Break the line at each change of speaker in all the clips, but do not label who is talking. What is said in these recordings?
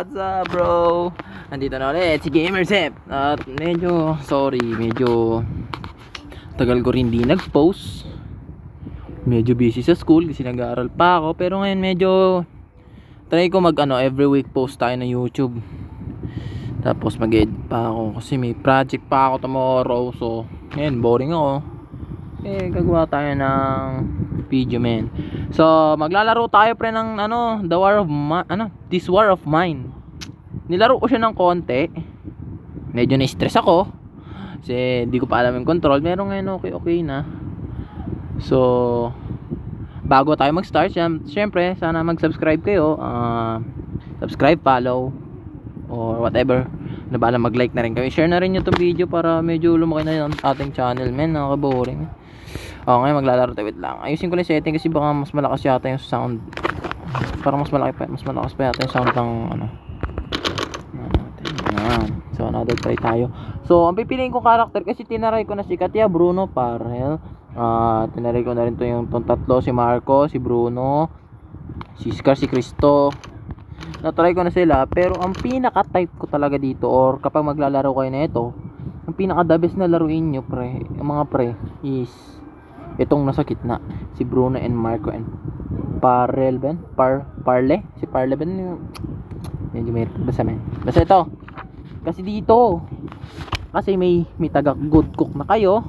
What's up, bro? Nandito na ulit si Gamersep. At medyo tagal ko rin di nag-post. Medyo busy sa school kasi nag-aaral pa ako. Pero ngayon medyo try ko every week post tayo na YouTube. Tapos mag-edit pa ako kasi may project pa ako tomorrow. So, ngayon boring ako. Gagawa tayo ng video, men. So, maglalaro tayo pre ng This War of Mine. Nilaro ko siya ng konti. Medyo na-stress ako kasi hindi ko pa alam yung control. Meron ngayon okay na. So, bago tayo mag-start, syempre, sana mag-subscribe kayo. Subscribe, follow, or whatever. Na bala mag-like na rin kayo. Share na rin yung itong video para medyo lumaki na yung ating channel, men. Nakaka-boring. Ngayon maglalaro tayo. Wait lang. Ayusin ko lang setting kasi baka mas malakas yata yung sound. Parang mas malakas pa yata yung sound ng Ayan. So another try tayo. So ang pipiliin ko character kasi tinaray ko na si Katia, Bruno, Parel. Tinaray ko na rin yung tatlo, si Marco, si Bruno, si Scar, si Cristo. Na-try ko na sila, pero ang pinaka-type ko talaga dito, or kapag maglalaro kayo na ito, ang pinaka-the best na laruin nyo, mga pre, is itong nasa gitna, si Bruno and Marco and Parel ben? Parle? Si Parle ben? Medyo may basta ito. Kasi dito, kasi may taga good cook na kayo,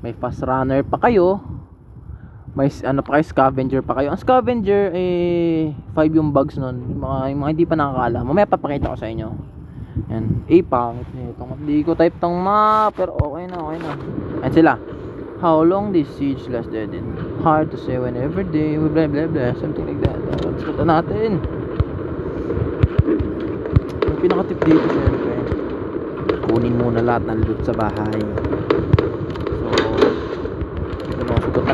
may fast runner pa kayo, may pa kayo, scavenger pa kayo. Ang scavenger 5 yung bugs nun. Yung mga hindi pa nakakaalam. Mamaya papakita ko sa inyo. Yan. Pangit nito. Hindi ko type tong map, pero okay na. Yan sila. How long this siege lasted? Hard to say when every day we blah blah blah, something like that. Let's go natin. Yung pinaka-tip dito syempre, kunin muna lahat ng loot sa bahay.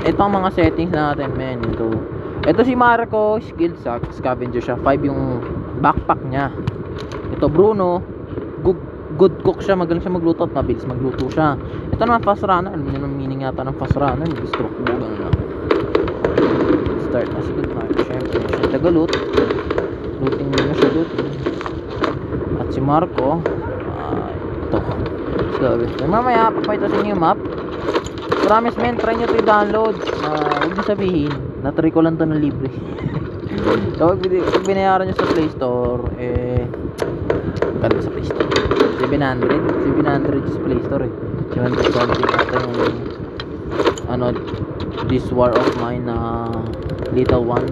Ito ang mga settings natin, men. Ito si Marco, skilled scavenger siya. 5 yung backpack niya. Ito Bruno, good cook siya, magaling siya magluto at mabilis magluto siya. Ito naman fast runner. Ano yung meaning yata ng fast runner? Stroke mo, gano'n lang. Start na si good Marco. Siyempre, siya taga-loot. Looting muna siya, looting. At si Marco, ito. Scavenger. Mamaya, papayta sa inyo yung map. Promise, men, try nyo to i-download. Huwag nyo sabihin, na-try ko lang to na libre. So, pag binayaran nyo sa Play Store, sa Play Store 700 sa Play Store 700 something ata yung This War of Mine na little one.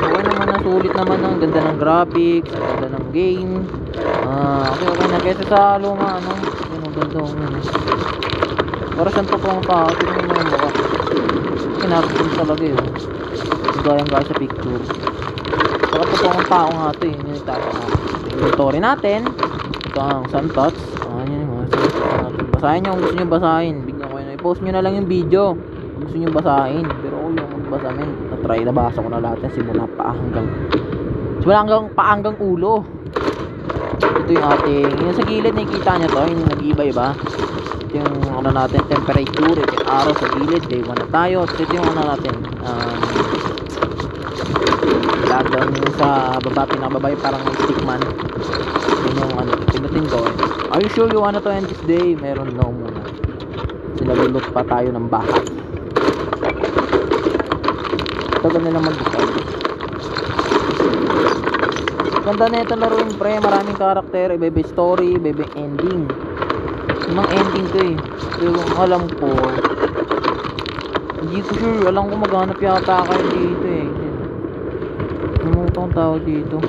Okay naman, sulit naman. Ang ganda ng graphics, ang ganda ng game. Okay na kesa sa luma yung ganda para siyang totoong tao. Tignan mo yung mukha, kinarapin talaga yun, gaya sa picture. Saka totoong tao nga ito yung inventory natin. Ito ang Santots. Basahin nyo kung gusto nyo basahin. Bigyan ko yun, i-post nyo na lang yung video kung gusto nyo basahin. Pero yung magbasa men, nabasa ko na lahat yan simula hanggang ulo. Ito yung ating, yung sa gilid nakikita nyo to, yung nag-iba-iba. Ito yung natin, temperature. Ito yung araw sa gilid, day 1 na tayo. Ito yung natin, lockdown yung sa baba, pinakababa yung parang stickman. Yun yung pinutin ko. Are you sure you wanna to end this day? Meron no muna. Sinalulot pa tayo ng bahay. Tagal nilang mag-decide. Ganda na ito laruin, pre. Maraming karakter, iba-iba story, iba-iba ending. Yung ending to yung alam ko, hindi ko sure, alam ko maghanap yata kayo dito namutang tawag dito.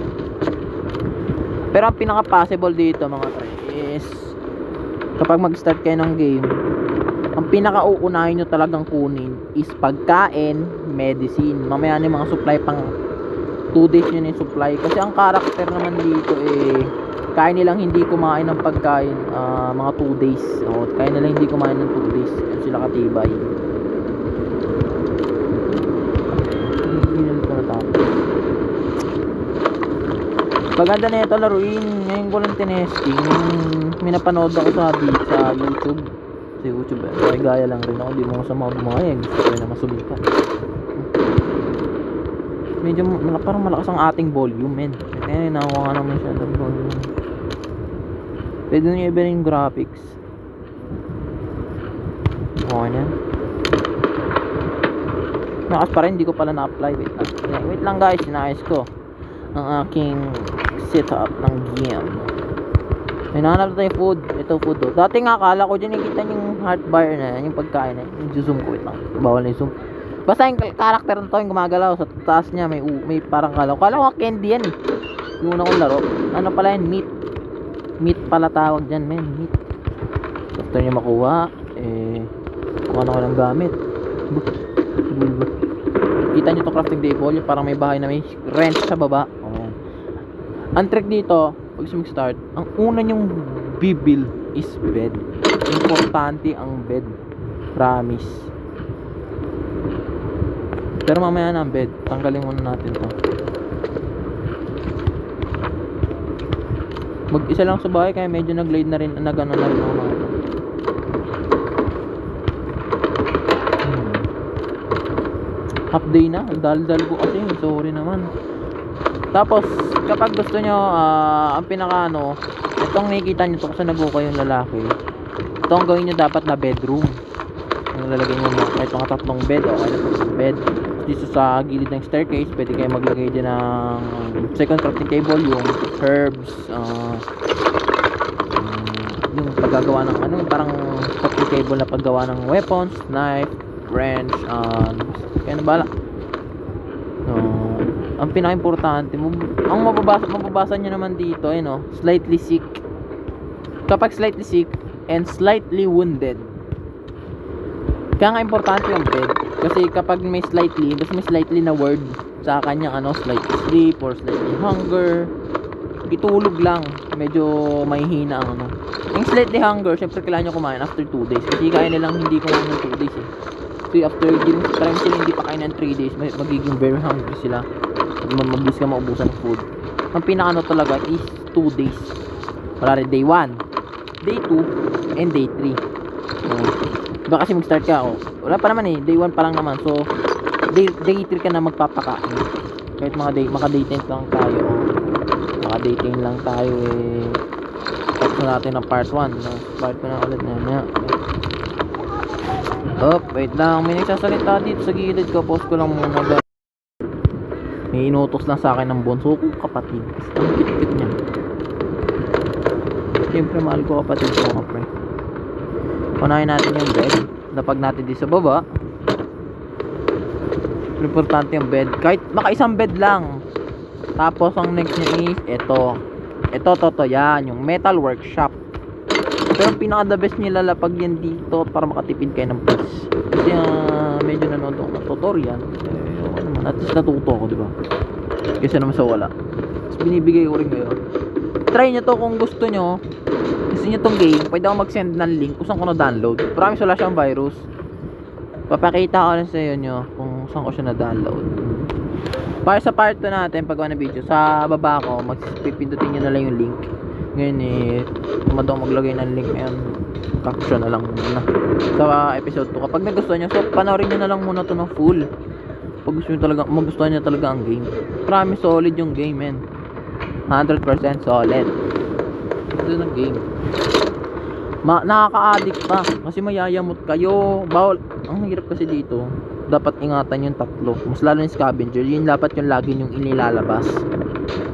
Pero ang pinaka-possible dito mga pre is kapag mag-start kayo ng game, ang pinaka-uunahin nyo talagang kunin is pagkain, medicine. Mamaya yung mga supply pang 2 days yun yung supply. Kasi ang character naman dito kaya nilang hindi kumain ng pagkain mga 2 days. Kaya nilang hindi kumain ng 2 days. Yan sila katibay. Maganda na ito laruin. Ngayon ko lang tinesting. May napanood ako sa YouTube. Sa YouTube ay gaya lang rin ako. Di mo ko sa mga gusto ko na masulikat. medyo parang malakas ang ating volume, men. Kaya nakuha nga naman siya ng volume. Pwede nyo iba yung graphics. Okay na. Nakas pa rin, hindi ko pala na-apply. Wait lang guys, inaayos ko ang aking setup ng game. May nahanap na tayo food. Ito food to. Dati nga akala ko dyan nakikita yung heart bar na yan, yung pagkain na yung zoom ko. Wait lang, bawal na yung zoom. Basta yung character na to yung gumagalaw. Sa taas niya may parang kalaw. Kala ko candy yan eh. Yung una kong laro. Ano pala yan? Meat. Meat pala tawag dyan, men. Meat. So, after nyo makuha, kuha na ko ng gamit. Kita nyo to crafting table. Yung parang may bahay na may wrench sa baba. Ayan. Ang trick dito, pag mag-start, ang una nyong bibil is bed. Importante ang bed. Promise. Pero mamaya na ang bed. Tanggalin muna natin to. Mag-isa lang sa bahay kaya medyo nag-glide na rin. Nag-ano na rin ako mga ito. Half day na. Dal-dal ko kasi. Sorry naman. Tapos, kapag gusto nyo, ang pinaka ano, itong nakikita nyo to kasi nag-ukay yung lalaki. Ito ang gawin nyo dapat na bedroom. Yung lalagay nyo kahit mga tatlong bed o kahit tatlong bed. Dito sa gilid ng staircase, pwede kayo maglagay din ng second crafting table, yung herbs, yung paggagawa ng ano, parang crafting table na paggawa ng weapons, knife, wrench, kaya na bala. Ang pinaka-importante, ang mababasa nyo naman dito, slightly sick. Kapag slightly sick and slightly wounded, kaya nga importante yung bed. Kasi kapag may slightly, basta may slightly na word sa kanyang slightly sleep or slightly hunger, itulog lang. Medyo mahihina ang Yung slightly hunger, syempre kailangan nyo kumain after 2 days. Kasi kaya nilang hindi kumain ng 2 days eh. So after giving time sila hindi pa kain ng 3 days, magiging very hungry sila. Mabilis ka maubusan ng food. Ang pinaka talaga is 2 days. Wala rin day 1, day 2, and day 3. Diba kasi mag-start ka, wala pa naman day 1 pa lang naman. So day 3 ka na magpapakain. Kahit maka day 10 lang tayo, maka day 10 lang tayo tapos na natin ng part 1. Part ko na ulit na. Wait lang, may nagsasalita dito sa gilid ko. Post ko lang muna guys. May inutos lang sa akin ng bunso kong kapatid. Ang kit-kit niya. Siyempre mahal ko kapatid ko mga pre. Punahin natin yung bed. Lapag natin di sa baba. Importante yung bed. Kahit baka isang bed lang. Tapos ang next niya is ito. Ito, yan. Yung metal workshop. Pero ang pinaka the best nila lapag yan dito para makatipid kayo ng price. Kasi medyo nanonood ako ng tutorial. At least natuto ako, diba? Kasi naman sa wala. Tapos binibigay ko rin kayo. Try nyo to kung gusto nyo. Gusto nyo tong game. Pwede ako mag-send ng link kung saan ko na-download. Promise wala siyang virus. Papakita ko rin sa inyo kung saan ko siya na-download. Para sa part 2 natin, paggawa na video, sa baba ko, magpipindutin nyo na lang yung link. Ngayon tumad ako maglagay ng link ngayon. Caption na lang muna sa episode 2 kapag nagustuhan nyo. So panoorin nyo na lang muna to ng full pag gusto nyo talaga, magustuhan nyo talaga ang game. Promise solid yung game, men. 100% solid. Ito ng game. Nakaka-addict pa kasi mayayamot kayo. Bawal. Ang hirap kasi dito, dapat ingatan yung tatlo. Mas lalo yung scavenger, yun dapat yung lagi yung inilalabas.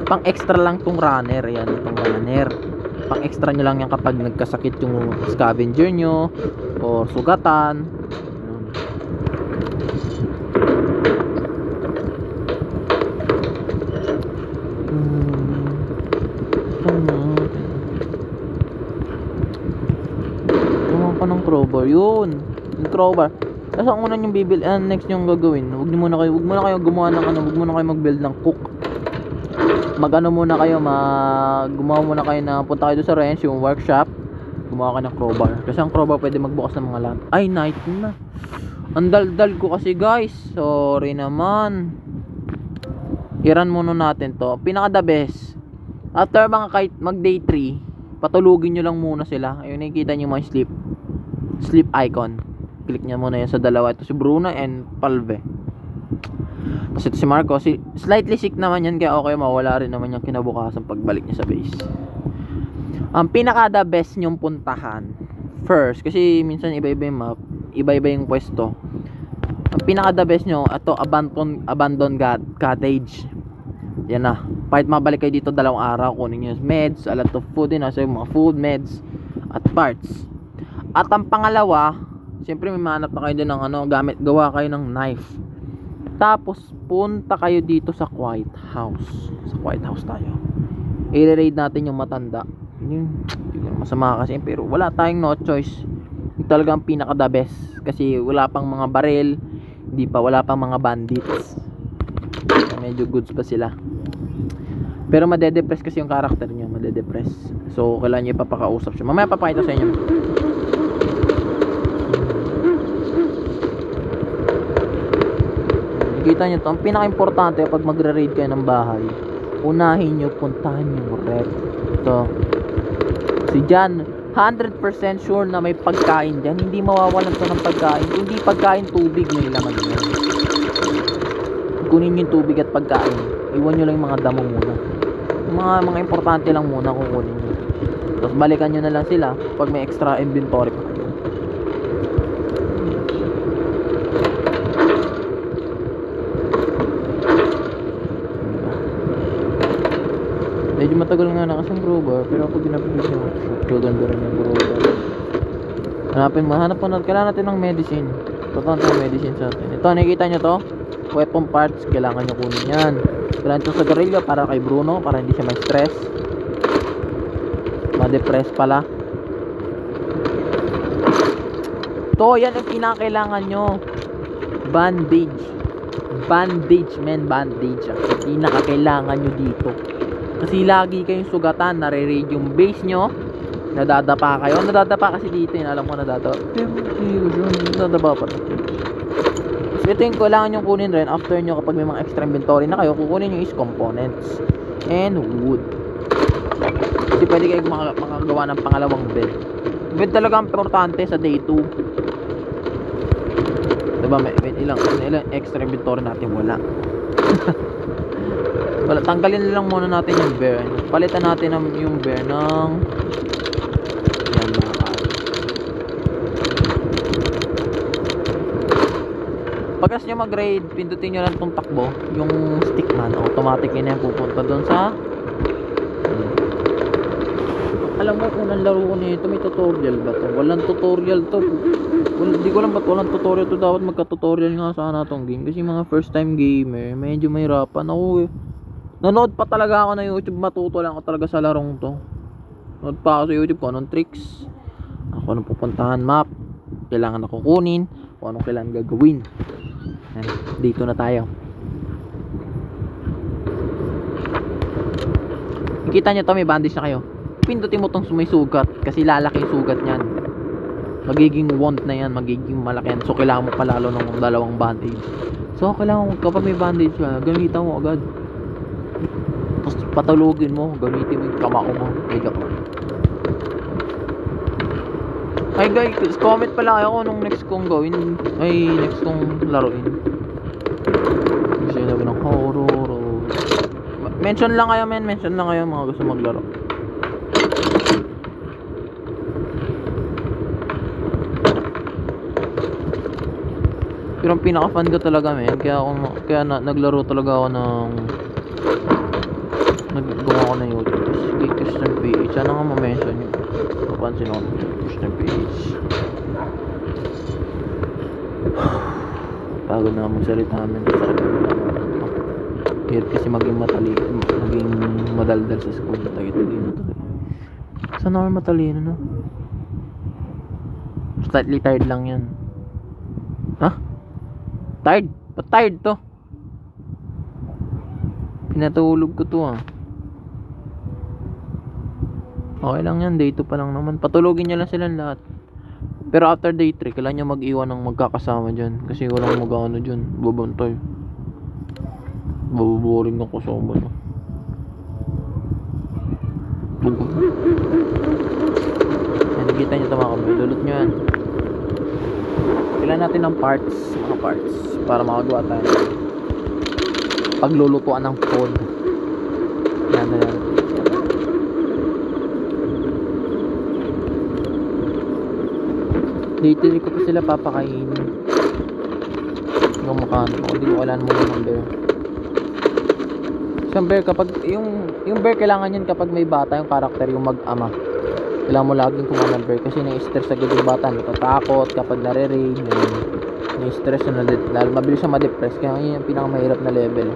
Pang extra lang tong runner. Yan, itong runner. Pang extra nyo lang yan kapag nagkasakit yung scavenger nyo or sugatan. Gumawa pa ng crowbar. Yun, yung crowbar. Tapos ang una yung bibil, next yung gagawin, wag muna kayo gumawa ng wag muna kayo mag-build ng cook. Gumawa muna kayo na punta kayo doon sa wrench, yung workshop. Gumawa kayo ng crowbar. Kasi ang crowbar pwede magbukas ng mga lamp. Ay, night na. Ang daldal ko kasi guys. Sorry naman. Iran muna natin to. Pinaka the best. After kahit mag day 3, patulugin nyo lang muna sila. Ayun, nakikita nyo mga sleep icon. Click nyo muna yan sa dalawa. Ito si Bruno and Palve. Kasi ito si Marco, slightly sick naman yan, kaya okay, mawala rin naman yung kinabukasan pagbalik niya sa base. Ang pinaka the best nyong puntahan first, kasi minsan iba-iba yung map, iba-iba yung pwesto. Ang pinaka the best nyo, ito, abandoned cottage. Yan na. Kahit mabalik kayo dito 2 araw, kunin nyo meds, a lot of food din, so yung mga food, meds, at parts. At ang pangalawa, siyempre may mahanap na kayo din ng gawa kayo ng knife. Tapos punta kayo dito sa Quiet House. Sa Quiet House tayo. I-raid natin yung matanda. Yun, masama kasi, pero wala tayong no choice. Yung talagang pinaka the best, kasi wala pang mga baril, wala pang mga bandits. Medyo goods pa sila. Pero madedepress kasi yung character niya, madedepress. So kailangan niyo ipapakausap siya. Mamaya papakita sa inyo. Nakikita niyo to, ang pinaka-importante pag magre-raid kayo ng bahay, unahin niyo puntahan yung rep. Ito. Si Jan, 100% sure na may pagkain dyan. Hindi mawawalan to ng pagkain. Hindi pagkain, tubig, may laman yan. Kunin yung tubig at pagkain. Iwan nyo lang yung mga damo muna. Yung mga importante lang muna kukunin nyo. Tapos balikan nyo na lang sila pag may extra inventory pa kayo. Medyo matagal nga na kasing crowbar, pero ako ginapagod nyo. Gaganda rin yung crowbar. Hanap po natin. Kailangan natin ng medicine. Totoo ng medicine sa atin. Ito, nakikita nyo to? Weapon parts, kailangan nyo kunin yan. Kailangan ito sa Guerrilla para kay Bruno, para hindi siya may stress, ma-depress pala. To, yan ang kinakailangan nyo. Bandage. Bandage, men, bandage. Ang pinakakailangan nyo dito. Kasi lagi kayong sugatan, nare-raid yung base nyo, nadadapa kayo. Nadadapa kasi dito, yun, alam ko nadadapa. Pero nadadapa pa rin. So ito yung kailangan nyo kunin rin after nyo, kapag may mga extra inventory na kayo, kukunin nyo is components and wood. Kasi pwede kayo makagawa ng pangalawang bed. Bed talaga ang importante sa day 2. Diba may ilang extra inventory natin wala. Wala, tanggalin lang muna natin yung bear. Palitan natin yung bear ng yan mga kayo. Pagkas nyo mag-raid, pindutin nyo lang itong takbo, yung stickman, automatic yun yan pupunta doon sa alam mo, unang laro ko nito, may tutorial ba to? Walang tutorial to. Hindi ko alam ba't walang tutorial to. Dapat magka-tutorial nga sana tong game, kasi mga first time gamer medyo mahirapan ako eh. Nanood pa talaga ako na YouTube, matuto lang ako talaga sa larong to. Nanood pa ako sa YouTube kung anong tricks, ako anong pupuntahan, map, kailangan ako kunin, kung anong kailangan gagawin. Yan, dito na tayo. Nakita nyo to, may bandage na kayo. Pindutin mo tong sumisugat, kasi lalaki yung sugat nyan. Magiging wound na yan, magiging malaki yan. So kailangan mo palalo ng 2 bandage. So kailangan mo, kapag may bandage ka, gamitan mo agad. Tapos patulugin mo, gamitin mo yung kamao mo. Mega ko. Ay guys, comment pala kayo kung anong next kong gawin. Ay, next kong laruin. Gusto nyo ng horror. Mention lang kayo, men. Mention lang kayo mga gusto maglaro. Pero ang pinaka-fun ko talaga, men. Kaya naglaro talaga ako ng naggawa ko ng YouTube. Kay Christian PH. Sana nga ma-mention nyo. Napansin ako ng Christian PH. Pagod na magsalita namin. Hirap kasi maging madaldal sa school. Talino to. Saan naman matalino, no? Slightly tired lang yan. Ha? Tired? Ba't tired to? Pinatulog ko to ah. Okay lang yan, day 2 pa lang naman. Patulogin nyo lang silang lahat. Pero after day 3, kailangan nyo mag-iwan ng magkakasama dyan. Kasi walang mag-ano dyan, babantay. Bababoring ng kasama no. Nakikita nyo ito mga kabay. Dulot nyo yan. Kailangan natin ng parts, mga parts, para makagawa tayo. paglulutuan ng food. Yan. Dito ko pa sila papakainin. Yung mukhaan ko, hindi ko kailangan muna ng bear. Isang bear, kapag yung bear, kailangan yan kapag may bata yung karakter, yung mag-ama. Kailangan mo laging kumain ng bear kasi na-stress agad yung bata, natatakot kapag nare-rain, na-stress na mabilis siya ma-depress, kaya yun yung pinakamahirap na level.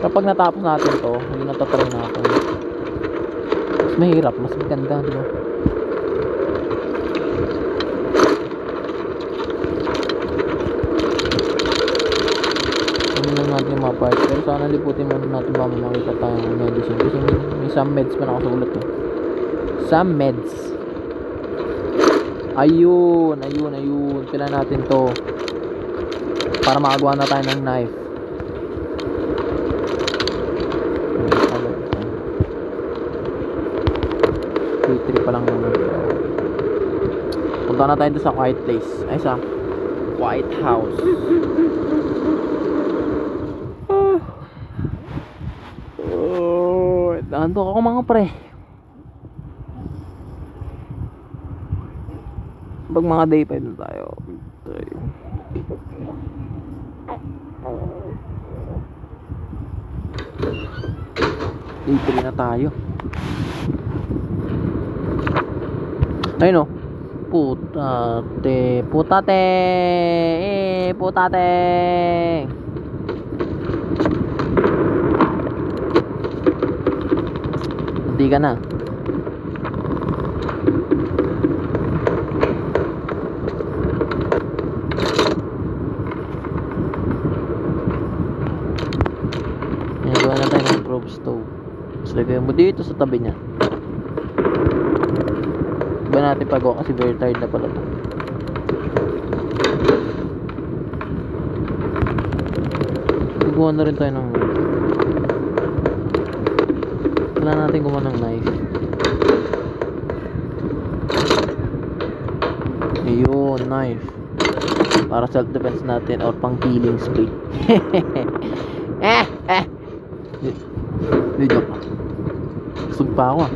Kapag natapos natin to, yung natatry natin, mas mahirap, mas maganda, diba? Ano lang natin yung mga parts, pero sana liputin muna natin ba may makita tayong medicine kasi may some meds pa nakasulat eh. Some meds. Ayun. Kailan natin to para makagawa na tayo ng knife. P3 pa lang naman. Punta na tayo doon sa quiet place. Ay, sa White House. Naantok ako mga pre. Pag mga day 5 na tayo. Day 3 na tayo. Ayun o. Putate. Hindi ka na. Gawa na tayo ng probe stove. So, lagay mo dito sa tabi niya. Iba natin pagawa kasi very tired na pala. Gumawa na rin tayo ng kailangan natin gumawa ng knife. Ayun, knife. Para self-defense natin or pang killing spree. Hindi joke. Sug pa ako ah.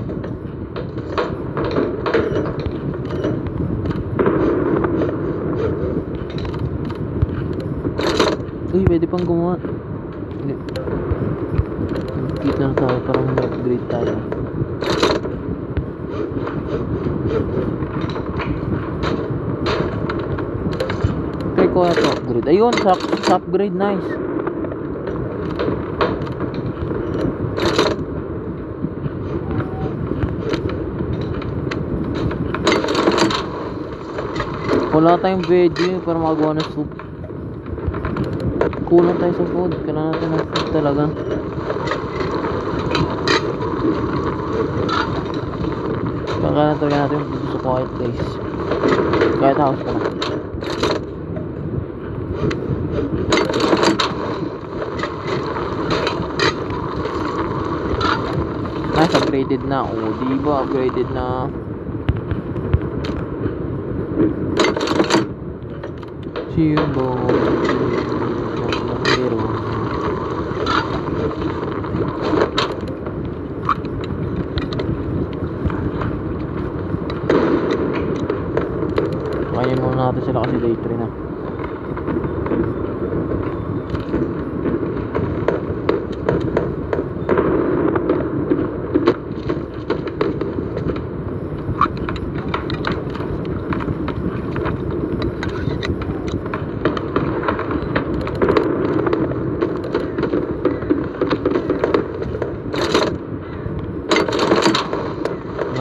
Uy, pwede pang gumawa. Complete na tayo, parang mag-upgrade tayo. Try ko ito upgrade. Ayun, sa upgrade, nice. Wala tayong veggie para magawa ng soup. Kulang tayo sa food. Kailangan natin ng food talaga. Kailangan talaga natin dito sa quiet place. Quiet house pa na. Nice, upgraded na. O, diba upgraded na. Simbo hero. Kainin muna natin sila kasi day 3 na.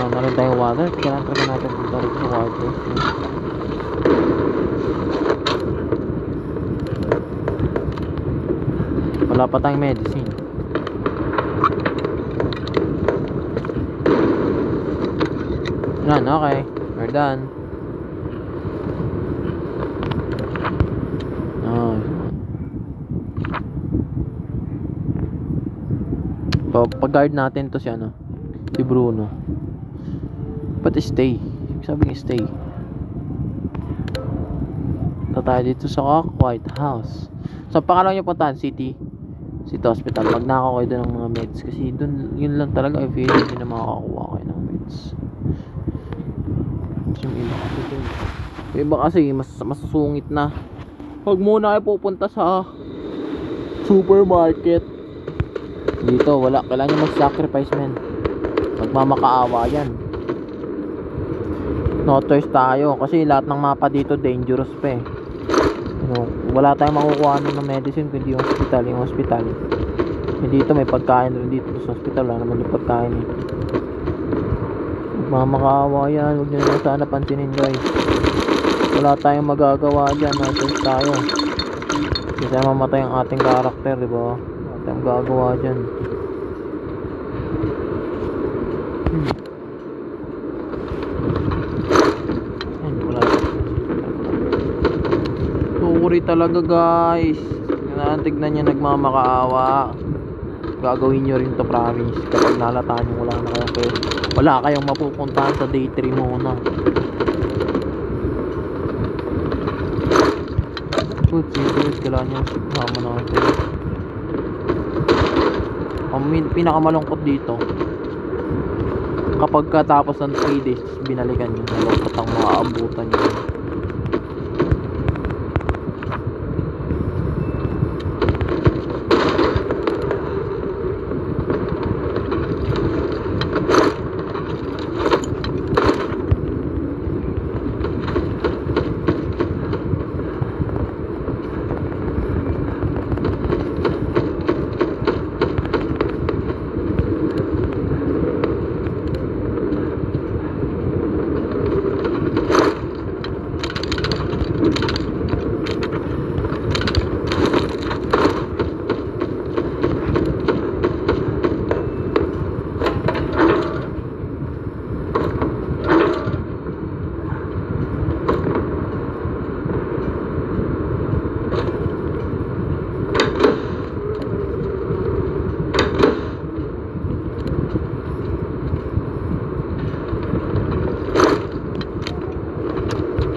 Meron tayong water, kailangan talaga natin punta rin sa water. Wala pa tayong medicine. Yan, okay, we're done. Pag-guard natin to si ano, si Bruno. Pati stay. Sabi niya stay. Punta tayo dito sa White House. So, pakalaw niyo puntahan, city. City Hospital. Pag nakakuha doon ng mga meds. Kasi doon, yun lang talaga. I feel hindi na makakakuha kayo ng meds. Kasi yung iba kasi doon. Yung iba kasi masusungit na. Huwag muna kayo pupunta sa supermarket. Dito, wala. Kailangan nyo mag-sacrifice, men. Magmamakaawa yan. No choice tayo. Kasi lahat ng mapa dito dangerous pa eh. Wala tayong makukuha ng medicine kundi yung hospital. Dito may pagkain rin dito sa hospital. Wala naman yung pagkain eh. Magmamakaawa yan. Huwag nyo naman sana pansinin, guys. Wala tayong magagawa dyan. No choice tayo. Kasi mamatay ang ating karakter, diba? Wala tayong magagawa dyan. Tukuri talaga, guys. Tignan nyo, nagmamakaawa. Gagawin nyo rin to, promise. Kapag nalataan nyo wala kayong mapupuntahan sa day 3 muna. Good, serious. Kailangan nyo sama natin. Ang pinakamalungkot dito, kapag katapos ng 3 days binalikan nyo, malungkot ang mga abutan nyo.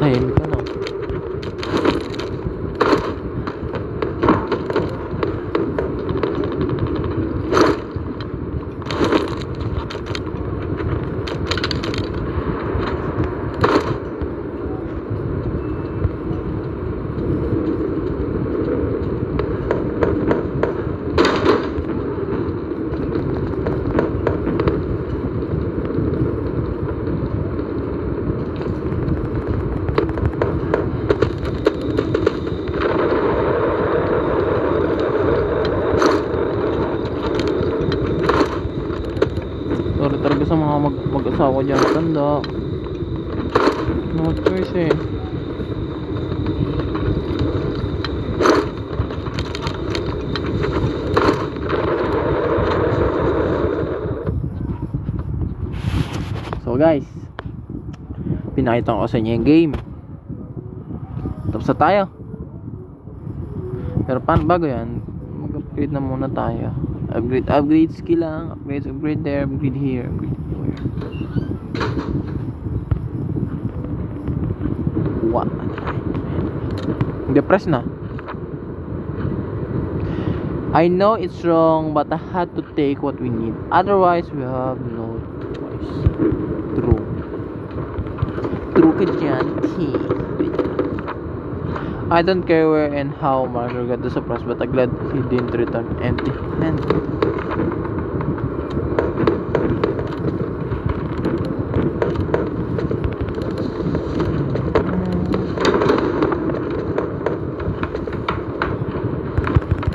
Ayun ka na. Sorry talaga sa mga mag-asawa dyan. Tanda. No choice eh. So guys, pinakita ko sa inyo yung game. Tapos na tayo. Pero bago yan, mag-upgrade na muna tayo. Upgrade skill lang. Upgrade there, upgrade here, upgrade here. What? Depressed na. I know it's wrong, but I had to take what we need. Otherwise, we have no choice. True ka dyan, T. I don't care where and how Margaret got the surprise, but I'm glad he didn't return empty-handed.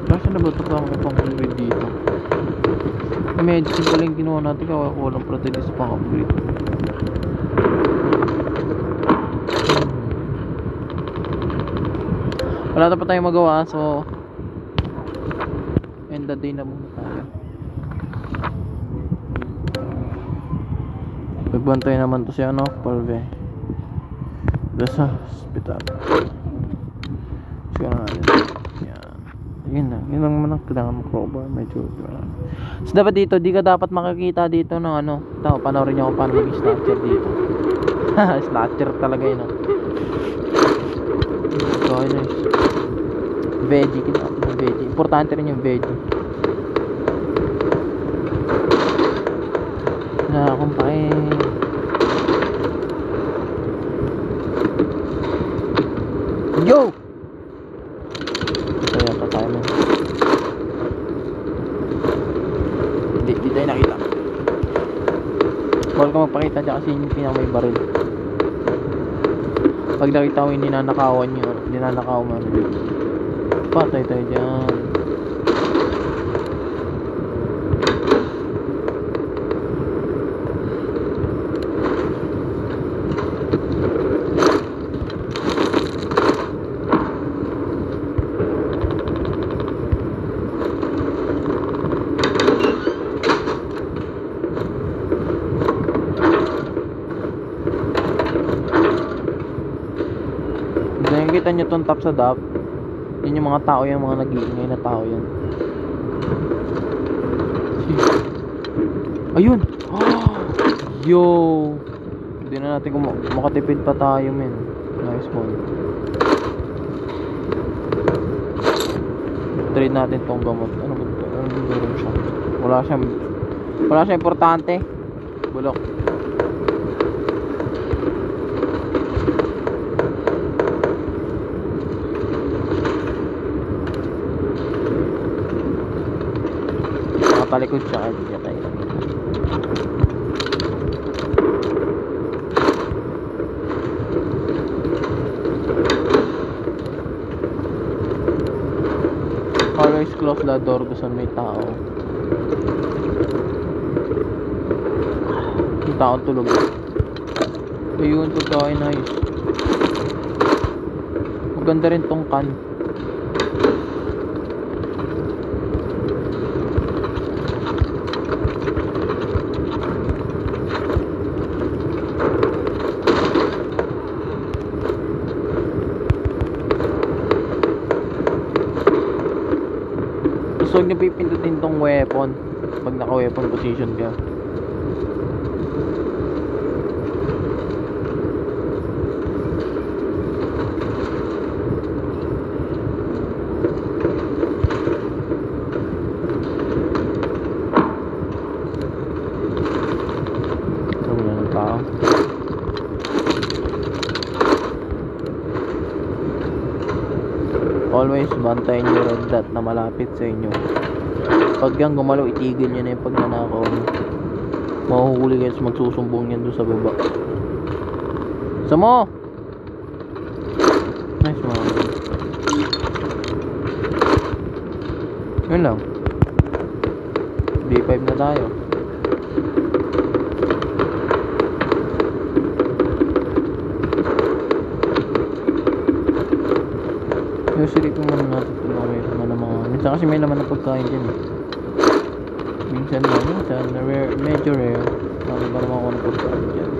Kasi na ba ito pa mga pang-upgrade dito? Medicine pala yung ginawa natin, kaya walang protein sa pang-upgrade. Wala na pa tayong magawa, so end the day na muna tayo. Nagbantay naman to si Palve doon sa hospital. Siguro natin yun lang naman ang kailangan mo crowbar. Medyo so dapat dito, di ka dapat makakita dito ng tao, panoorin nyo kung paano mag-snatcher dito. Snatcher talaga yun. So nice. Veggie, kinakap ng veggie. Importante rin yung veggie. akong pake. Yo! Ito yata tayo man. Di tayo nakita. Bawal ka magpakita dyan kasi yung pinang may baril. Pag nakita mo yung ninanakawan nyo, ninanakaw mo ano dyan. Patay tayo dyan. Nakikita nyo tong top sa dap. Yun yung mga tao, yung mga nag-iingay na tao yan. Ayun! Oh, yo! Hindi na natin kung makatipid pa tayo, men. Nice one. Trade natin tong gamot. Ano ba ito? Ano ba meron siya? Wala siyang importante. Bulok. Nakapalikod siya kahit hindi tayo nakita. Always close the door kung may tao. Yung taong tulog. Ayun, pagkain nice. Maganda rin tong can. So, huwag nyo pipindutin tong weapon pag naka-weapon position ka. So, wala ng tao. Always bantayan nyo red dot na malapit sa inyo. Pag yan gumalaw, itigil nyo na yung pagnanakaw nyo. Mahuhuli kayo, magsusumbong yan doon sa baba. Samo! Nice one. Yun lang. D5 na tayo. Usually kung ano natin tulong may laman ng mga minsan kasi may laman ng pagkain dyan eh. Minsan rare, medyo rare. Ano ba naman ako ng pagkain dyan.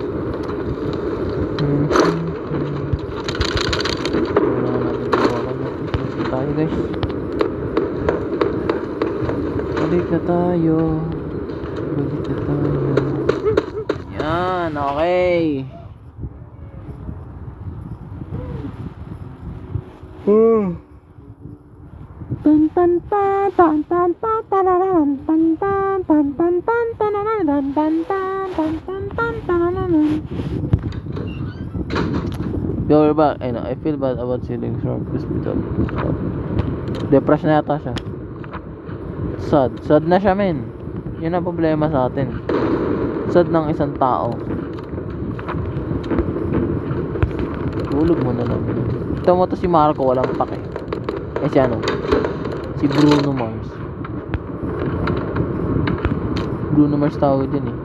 Wala naman natin tulungan natin tayo guys. Balik na tayo. Yan, okay. Tan tan tan tan tan tan tararan tan tan tan tan tan tararan tan tan tan tan tan tararan. Go back. I feel bad about sitting from hospital. Depressed na yata siya. Sad na siya, men. Yun ang problema sa atin. Sad ng isang tao. Tulog mo na lang. Ito mo to si Marco, walang pake. Eh si ano? Si Bruno Mars. Bruno Mars tawag din eh.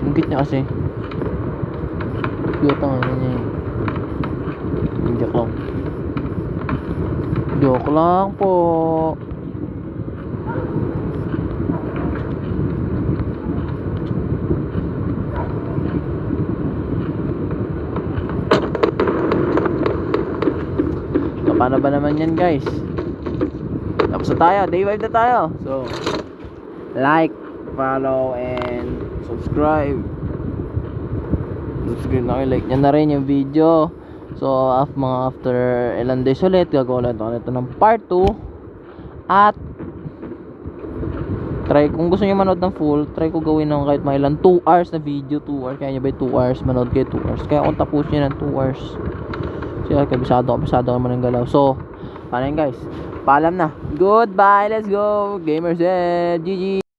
Mungkit niya kasi. Cute ang ano niya eh. Joke lang. Joke lang po. Paano ba naman yan guys? Tapos na tayo, day 5 na tayo. So, like, follow, and subscribe. Subscribe na kayo, like nyo na rin yung video. So, after ilang days ulit, gagawa ulit ako nito ng part 2. At try, kung gusto niyo manood ng full, try ko gawin ng kahit mga ilang 2 hours na video. 2 hours, kaya nyo ba 2 hours, manood kayo 2 hours. Kaya kung tapos nyo ng 2 hours, siya, kabisado naman ng galaw. So, paano yun guys, paalam na, goodbye, let's go, Gamer's Head, GG.